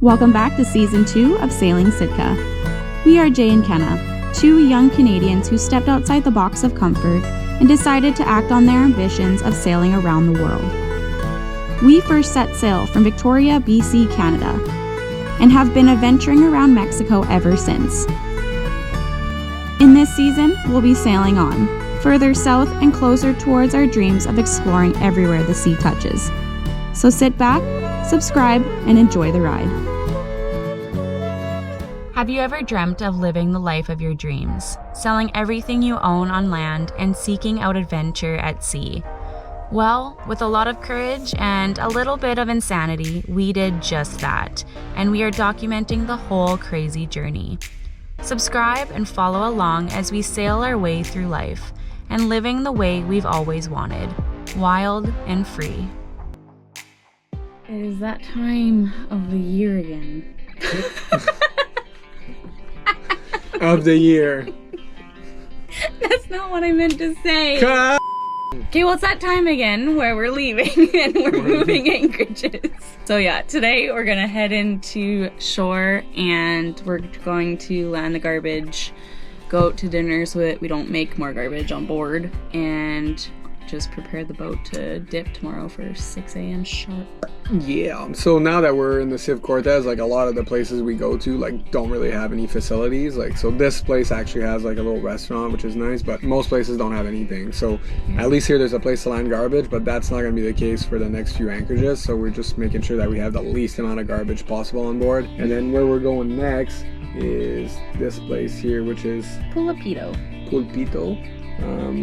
Welcome back to Season 2 of Sailing Sitka. We are Jay and Kenna, two young Canadians who stepped outside the box of comfort and decided to act on their ambitions of sailing around the world. We first set sail from Victoria, BC, Canada, and have been adventuring around Mexico ever since. In this season, we'll be sailing on, further south and closer towards our dreams of exploring everywhere the sea touches. So sit back, subscribe, and enjoy the ride. Have you ever dreamt of living the life of your dreams, selling everything you own on land and seeking out adventure at sea? Well, with a lot of courage and a little bit of insanity, we did just that, and we are documenting the whole crazy journey. Subscribe and follow along as we sail our way through life and living the way we've always wanted, wild and free. It is that time of the year again. Of the year. That's not what I meant to say. Okay, well, it's that time again where we're leaving and we're moving anchorages. So yeah, today we're gonna head into shore and we're going to land the garbage, go out to dinner so that we don't make more garbage on board, and just prepare the boat to dip tomorrow for 6 a.m. sharp. Yeah, so now that we're in the Civ Cortez, like a lot of the places we go to like don't really have any facilities. Like, so this place actually has like a little restaurant, which is nice, but most places don't have anything. So at least here there's a place to land garbage, but that's not going to be the case for the next few anchorages. So we're just making sure that we have the least amount of garbage possible on board. And then where we're going next is this place here, which is Pulpito.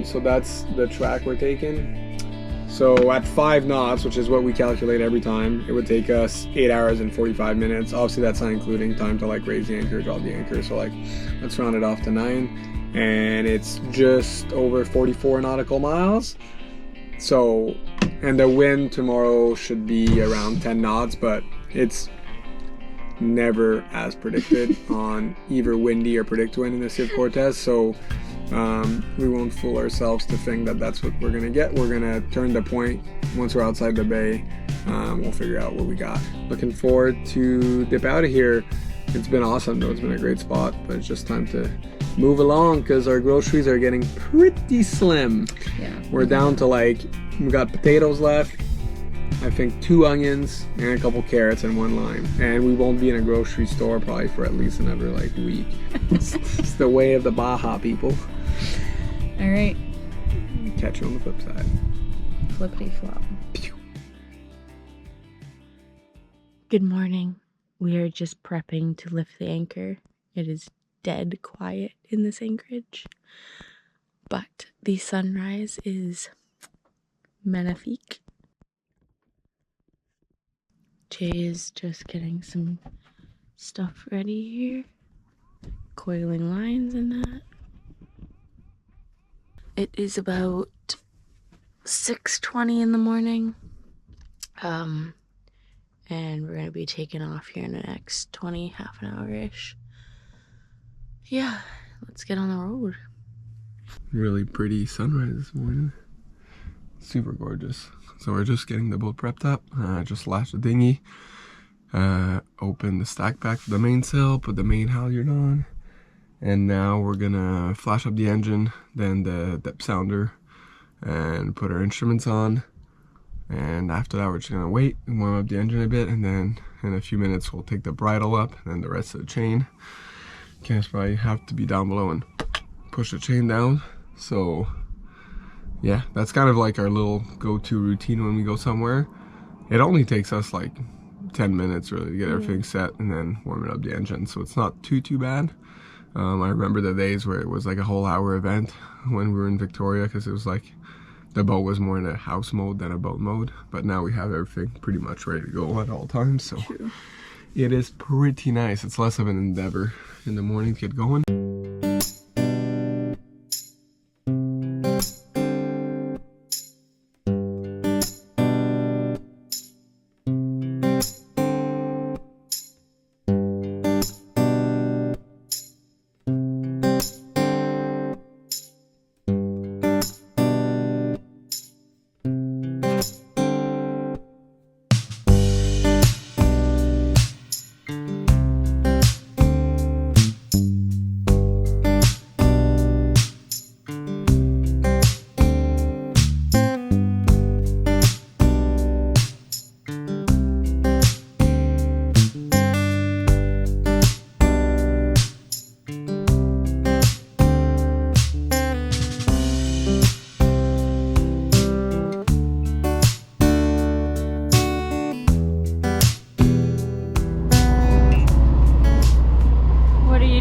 So that's the track we're taking. So at 5 knots, which is what we calculate every time, it would take us 8 hours and 45 minutes. Obviously that's not including time to like raise the anchor, drop the anchor. So like, let's round it off to 9. And it's just over 44 nautical miles. So, and the wind tomorrow should be around 10 knots, but it's never as predicted on either windy or predict wind in the Civ Cortez. So we won't fool ourselves to think that that's what we're gonna get. We're gonna turn the point once we're outside the bay. We'll figure out what we got. Looking forward to dip out of here. It's been awesome though. It's been a great spot, but it's just time to move along because our groceries are getting pretty slim. Yeah. We're down to like, we got potatoes left, I think 2 onions and a couple carrots and 1 lime, and we won't be in a grocery store probably for at least another like week. It's the way of the Baja people. All right. Catch you on the flip side. Flippity flop. Good morning. We are just prepping to lift the anchor. It is dead quiet in this anchorage, but the sunrise is magnifique. Jay is just getting some stuff ready here, coiling lines and that. It is about 6:20 in the morning, and we're gonna be taking off here in the next half an hour-ish. Yeah, let's get on the road. Really pretty sunrise this morning. Super gorgeous. So we're just getting the boat prepped up. Just lashed the dinghy, open the stack back for the mainsail, put the main halyard on, and now we're gonna flash up the engine, then the depth sounder, and put our instruments on. And after that, we're just gonna wait and warm up the engine a bit, and then in a few minutes we'll take the bridle up, and then the rest of the chain. Can't probably have to be down below and push the chain down. So yeah, that's kind of like our little go-to routine when we go somewhere. It only takes us like 10 minutes really to get everything set and then warming up the engine, so it's not too bad. I remember the days where it was like a whole hour event when we were in Victoria, because it was like the boat was more in a house mode than a boat mode, but now we have everything pretty much ready to go at all times, so it is pretty nice. It's less of an endeavor in the morning to get going.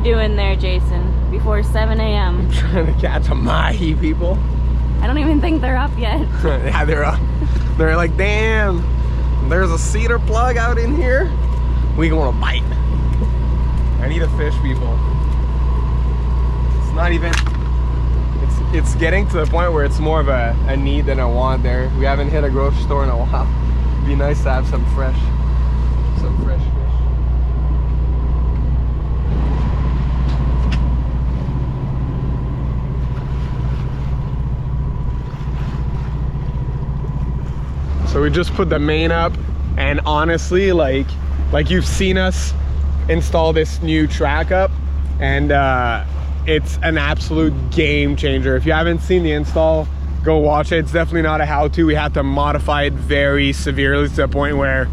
doing there, Jason, before 7 a.m.? Trying to catch a mahi, people. I don't even think they're up yet. Yeah, they're up. They're like, damn, there's a cedar plug out in here. We gonna bite. I need a fish, people. It's not even, it's getting to the point where it's more of a need than a want there. We haven't hit a grocery store in a while. It'd be nice to have some fresh fish. So we just put the main up, and honestly, like you've seen us install this new track up, and it's an absolute game changer. If you haven't seen the install, go watch it. It's definitely not a how-to. We had to modify it very severely to the point where,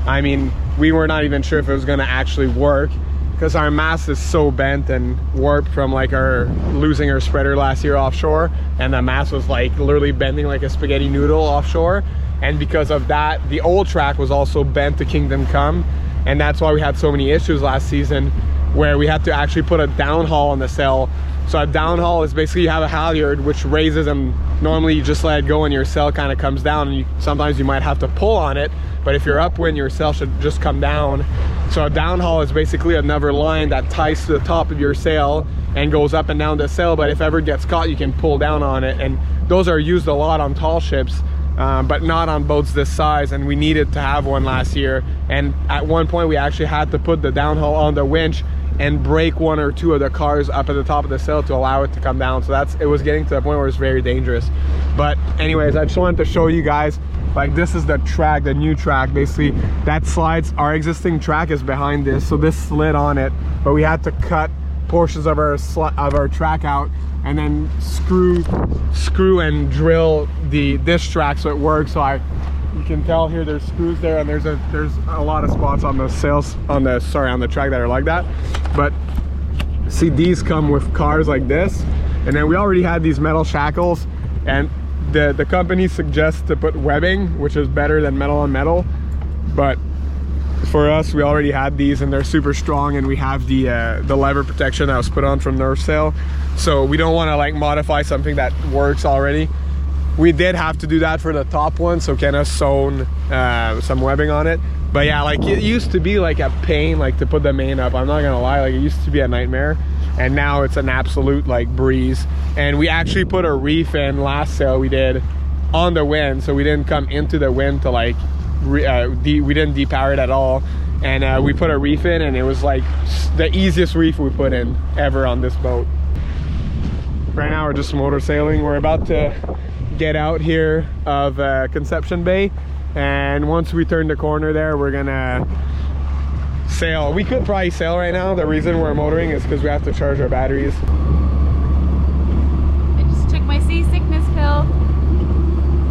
I mean, we were not even sure if it was gonna actually work, because our mast is so bent and warped from like losing our spreader last year offshore, and the mast was like literally bending like a spaghetti noodle offshore. And because of that, the old track was also bent to Kingdom Come, and that's why we had so many issues last season, where we had to actually put a downhaul on the sail. So a downhaul is basically you have a halyard which raises, and normally you just let it go and your sail kind of comes down, and sometimes you might have to pull on it, but if you're upwind, your sail should just come down. So a downhaul is basically another line that ties to the top of your sail and goes up and down the sail, but if ever it gets caught, you can pull down on it. And those are used a lot on tall ships, but not on boats this size, and we needed to have one last year. And at one point we actually had to put the downhaul on the winch and break one or two of the cars up at the top of the sail to allow it to come down. So it was getting to the point where it's very dangerous. But anyways, I just wanted to show you guys, like, this is the track, the new track. Basically that slides, our existing track is behind this, so this slid on it, but we had to cut portions of our track out and then screw and drill this track so it works. So you can tell here there's screws there, and there's a lot of spots on the sails on the track that are like that. But see, these come with cars like this, and then we already had these metal shackles, and the company suggests to put webbing, which is better than metal on metal, but for us, we already had these, and they're super strong, and we have the lever protection that was put on from North Sail, so we don't want to like modify something that works already. We did have to do that for the top one, so Kenna sewn some webbing on it. But yeah, like, it used to be like a pain, like, to put the main up. I'm not gonna lie, like, it used to be a nightmare, and now it's an absolute like breeze. And we actually put a reef in last sail we did on the wind, so we didn't come into the wind to like we didn't depower it at all, and we put a reef in, and it was like the easiest reef we put in ever on this boat. Right now we're just motor sailing. We're about to get out here of Conception Bay, and once we turn the corner there, we're gonna sail. We could probably sail right now. The reason we're motoring is because we have to charge our batteries. I just took my seasickness pill,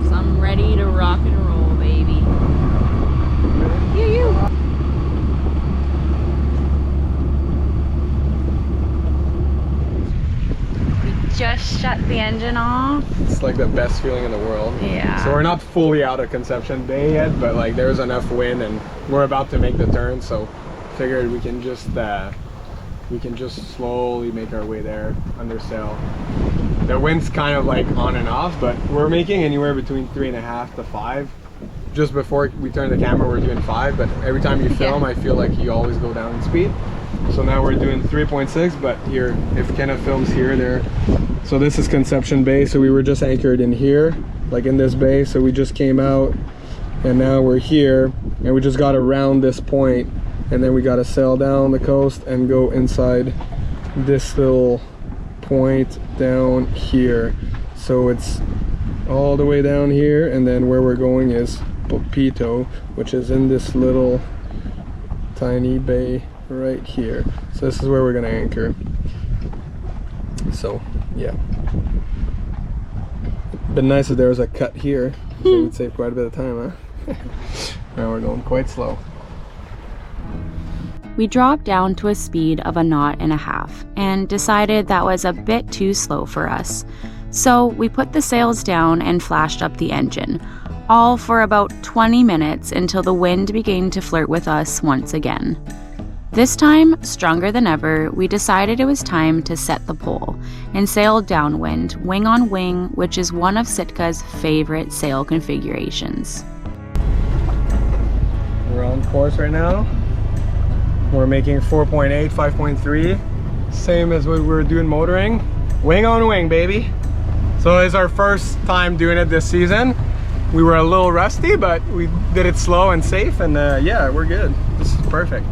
so I'm ready to rock and roll, baby. You. Just shut the engine off. It's like the best feeling in the world. Yeah. So we're not fully out of Conception Bay yet, but like there's enough wind, and we're about to make the turn, so figured we can just slowly make our way there under sail. The wind's kind of like on and off, but we're making anywhere between 3.5 to 5. Just before we turn the camera, we're doing 5, but every time you film, I feel like you always go down in speed. So now we're doing 3.6, but here, if Kenna films here, there. So this is Conception Bay, so we were just anchored in here, like in this bay, so we just came out, and now we're here, and we just got around this point, and then we got to sail down the coast and go inside this little point down here. So it's all the way down here, and then where we're going is Pepito, which is in this little tiny bay right here. So this is where we're gonna anchor. So yeah, been nice if there was a cut here, so it would save quite a bit of time, huh? Now we're going quite slow. We dropped down to a speed of 1.5 knots and decided that was a bit too slow for us. So we put the sails down and flashed up the engine, all for about 20 minutes until the wind began to flirt with us once again. This time, stronger than ever, we decided it was time to set the pole and sail downwind, wing on wing, which is one of Sitka's favorite sail configurations. We're on course right now. We're making 4.8, 5.3, same as what we were doing motoring. Wing on wing, baby. So it's our first time doing it this season. We were a little rusty, but we did it slow and safe, and yeah, we're good. This is perfect.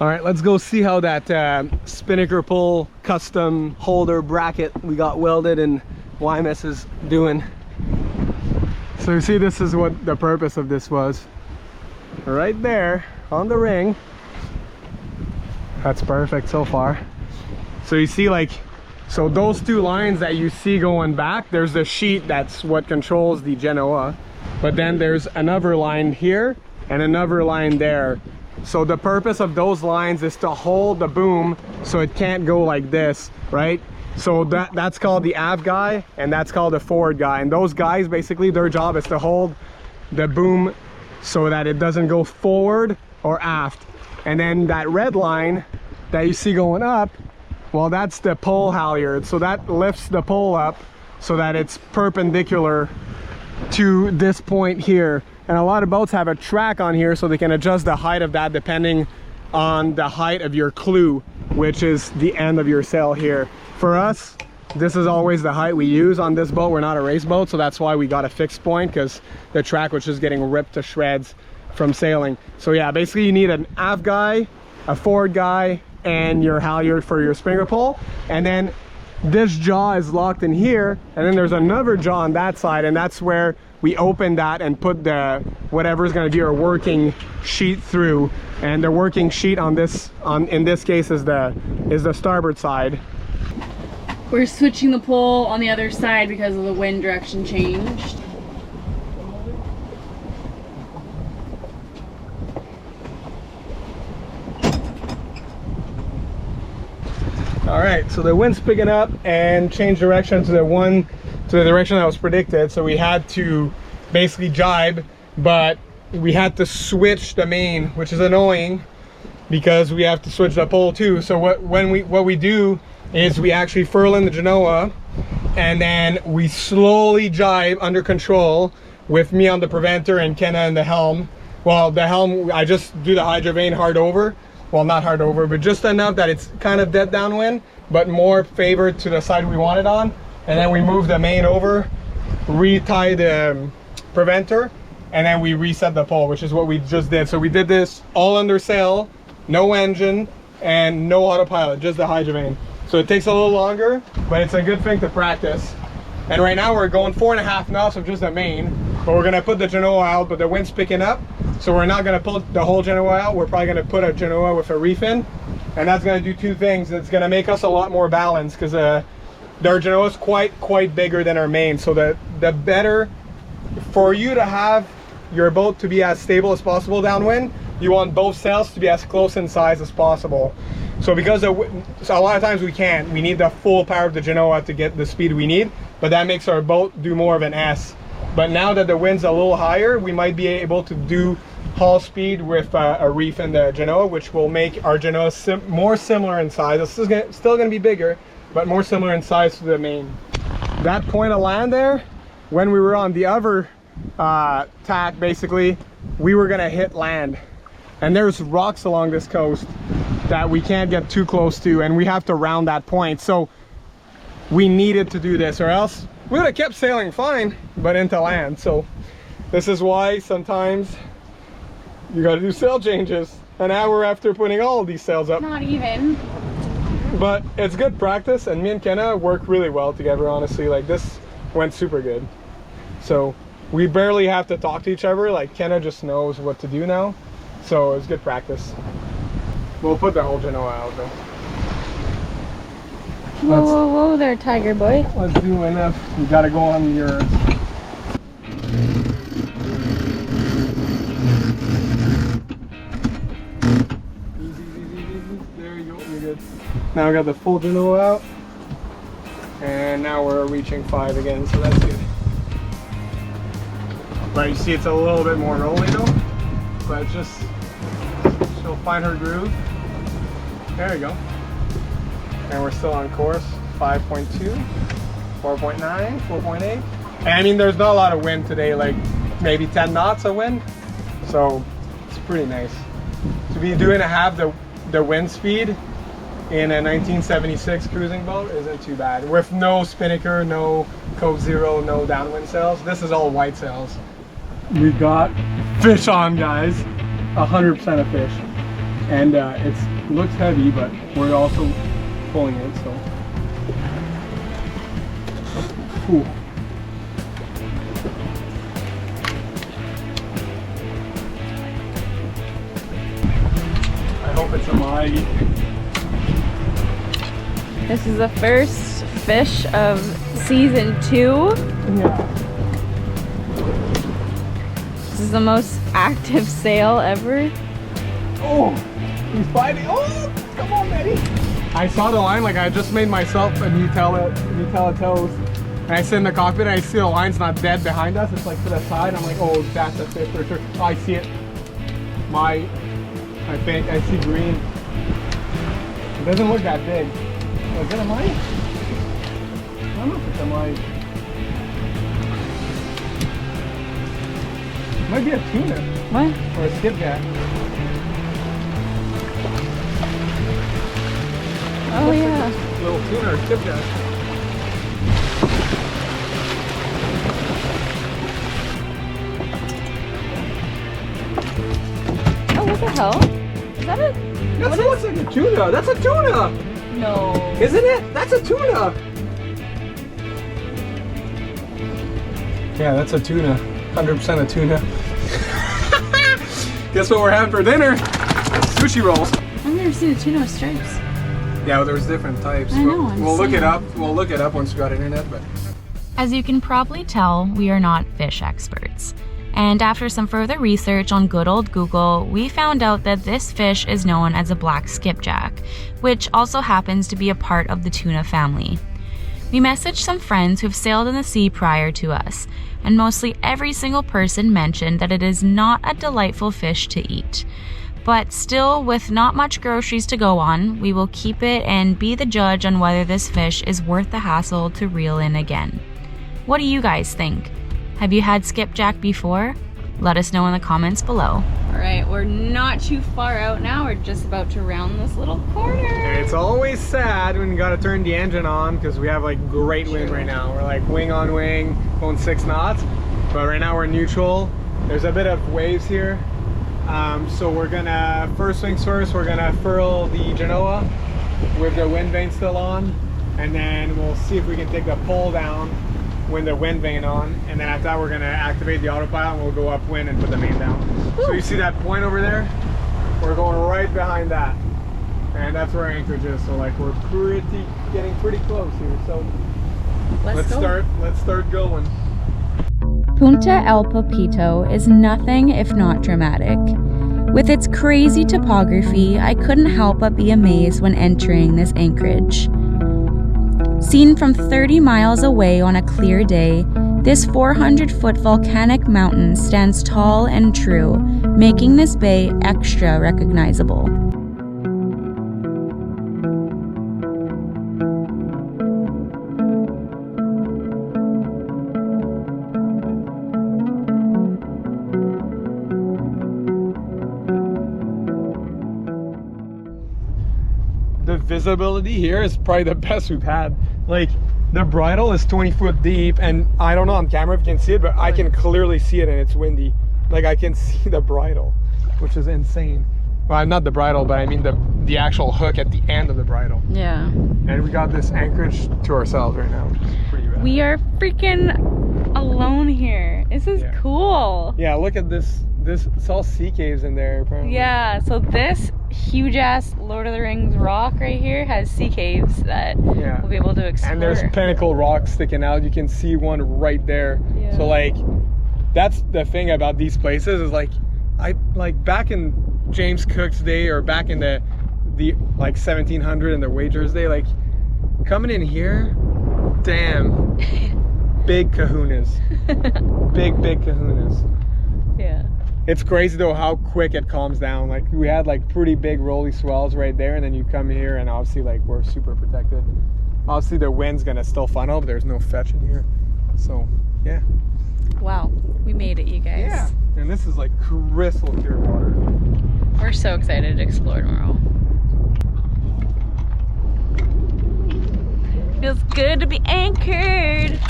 All right, let's go see how that spinnaker pole custom holder bracket we got welded in YMS is doing. So you see, this is what the purpose of this was. Right there on the ring. That's perfect so far. So you see, like, so those two lines that you see going back, there's the sheet that's what controls the Genoa. But then there's another line here and another line there. So the purpose of those lines is to hold the boom so it can't go like this, right? So that's called the aft guy, and that's called the forward guy. And those guys, basically their job is to hold the boom so that it doesn't go forward or aft. And then that red line that you see going up, well, that's the pole halyard. So that lifts the pole up so that it's perpendicular to this point here. And a lot of boats have a track on here so they can adjust the height of that depending on the height of your clew, which is the end of your sail here. For us, this is always the height we use on this boat. We're not a race boat, so that's why we got a fixed point, because the track was just getting ripped to shreds from sailing. So yeah, basically you need an aft guy, a forward guy, and your halyard for your spinnaker pole. And then this jaw is locked in here, and then there's another jaw on that side, and that's where we open that and put the whatever is going to be our working sheet through. And the working sheet on this, in this case, is the starboard side. We're switching the pole on the other side because of the wind direction changed. All right, so the wind's picking up and changed direction to the direction that was predicted. So we had to basically jibe, but we had to switch the main, which is annoying because we have to switch the pole too. So what we do is we actually furl in the Genoa, and then we slowly jibe under control with me on the preventer and Kenna in the helm. Well, the helm, I just do the hydrovane hard over. Well, not hard over, but just enough that it's kind of dead downwind, but more favored to the side we want it on. And then we move the main over, retie the preventer, and then we reset the pole, which is what we just did. So we did this all under sail, no engine, and no autopilot, just the hydrovane. So it takes a little longer, but it's a good thing to practice. And right now we're going 4.5 knots of just the main, but we're gonna put the Genoa out, but the wind's picking up. So we're not gonna pull the whole Genoa out. We're probably gonna put a Genoa with a reef in. And that's gonna do two things. It's gonna make us a lot more balanced, because our Genoa is quite bigger than our main. So the better for you to have your boat to be as stable as possible downwind, you want both sails to be as close in size as possible. So because so a lot of times we need the full power of the Genoa to get the speed we need, but that makes our boat do more of an S. But now that the wind's a little higher, we might be able to do hull speed with a reef in the Genoa, which will make our Genoa more similar in size. It's still going to be bigger, but more similar in size to the main. That point of land there, when we were on the other tack, basically, we were going to hit land. And there's rocks along this coast that we can't get too close to, and we have to round that point. So we needed to do this, or else we would have kept sailing fine, but into land. So this is why sometimes you got to do sail changes an hour after putting all of these sails up. Not even. But it's good practice, and me and Kenna work really well together, honestly. Like, this went super good. So we barely have to talk to each other. Like, Kenna just knows what to do now. So it's good practice. We'll put the whole Genoa out though. Whoa there, tiger boy. Let's do enough. You gotta go on your... Now we got the full Genoa out, and now we're reaching 5 again, so that's good. But you see it's a little bit more rolling though, but just, she'll find her groove. There we go. And we're still on course, 5.2, 4.9, 4.8. And I mean, there's not a lot of wind today, like maybe 10 knots of wind. So it's pretty nice. To be doing half the wind speed in a 1976 cruising boat isn't too bad. With no spinnaker, no Cove Zero, no downwind sails. This is all white sails. We got fish on, guys. 100% of fish. And it looks heavy, but we're also pulling it, so. Ooh. I hope it's a Mahagi. This is the first fish of season 2. Yeah. This is the most active sail ever. Oh, he's fighting. Oh, come on, Eddie. I saw the line, like I just made myself a Nutella toast. And I sit in the cockpit and I see the line's not dead behind us. It's like to the side. I'm like, oh, that's a fish for sure. Oh, I see it. I think I see green. It doesn't look that big. Oh, is it a mine? I don't know if it's a mine. It might be a tuna. What? Or a skipjack. Oh yeah. Little tuna or skipjack. Oh, what the hell? Is that a... That looks like a tuna. That's a tuna. No. Isn't it? That's a tuna. Yeah, that's a tuna. 100% a tuna. Guess what we're having for dinner? Sushi rolls. I've never seen a tuna with stripes. Yeah, well, there's different types. I know, We'll look it up. We'll look it up once we got internet. But As you can probably tell, we are not fish experts. And after some further research on good old Google, we found out that this fish is known as a black skipjack, which also happens to be a part of the tuna family. We messaged some friends who have sailed in the sea prior to us, and mostly every single person mentioned that it is not a delightful fish to eat. But still, with not much groceries to go on, we will keep it and be the judge on whether this fish is worth the hassle to reel in again. What do you guys think? Have you had skipjack before? Let us know in the comments below. All right, we're not too far out now. We're just about to round this little corner. and it's always sad when you gotta turn the engine on because we have like great wind right now. We're like wing on wing, going 6 knots. But right now we're neutral. There's a bit of waves here. So we're gonna, first things first, we're gonna furl the Genoa with the wind vane still on. And then we'll see if we can take the pole down with the wind vane on, and then after that we're gonna activate the autopilot and we'll go upwind and put the main down. So you see that point over there? We're going right behind that, and that's where our anchorage is. So like we're getting pretty close here. So let's start going. Punta El Papito is nothing if not dramatic. With its crazy topography, I couldn't help but be amazed when entering this anchorage. Seen from 30 miles away on a clear day, this 400-foot volcanic mountain stands tall and true, making this bay extra recognizable. The visibility here is probably the best we've had. Like the bridle is 20 foot deep, and I don't know on camera if you can see it, but I can clearly see it and it's windy. Like I can see the bridle, which is insane. Well, not the bridle, but I mean the actual hook at the end of the bridle. Yeah. And we got this anchorage to ourselves right now, which is pretty rad. We are freaking alone here. This is cool. Yeah, look at this. It's all sea caves in there apparently. Yeah, so this huge ass Lord of the Rings rock right here has sea caves that we'll be able to explore. And there's pinnacle rocks sticking out. You can see one right there. Yeah. So like, that's the thing about these places is like, back in James Cook's day or back in the the like 1700 and the wagers day, like coming in here, damn, big kahunas. big kahunas. Yeah. It's crazy though how quick it calms down. Like we had like pretty big rolly swells right there, and then you come here and obviously like we're super protected. Obviously the wind's gonna still funnel, but there's no fetch in here. So yeah. Wow, we made it, you guys. Yeah. And this is like crystal clear water. We're so excited to explore tomorrow. Feels good to be anchored.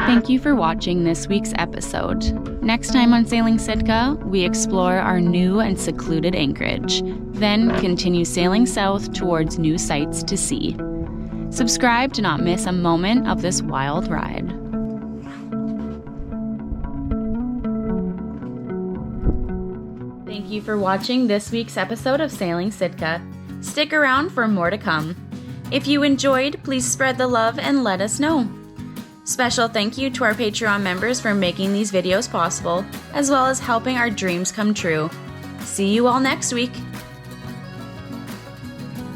Thank you for watching this week's episode. Next time on Sailing Sitka, we explore our new and secluded anchorage, then continue sailing south towards new sights to see. Subscribe to not miss a moment of this wild ride. Thank you for watching this week's episode of Sailing Sitka. Stick around for more to come. If you enjoyed, please spread the love and let us know. Special thank you to our Patreon members for making these videos possible, as well as helping our dreams come true. See you all next week.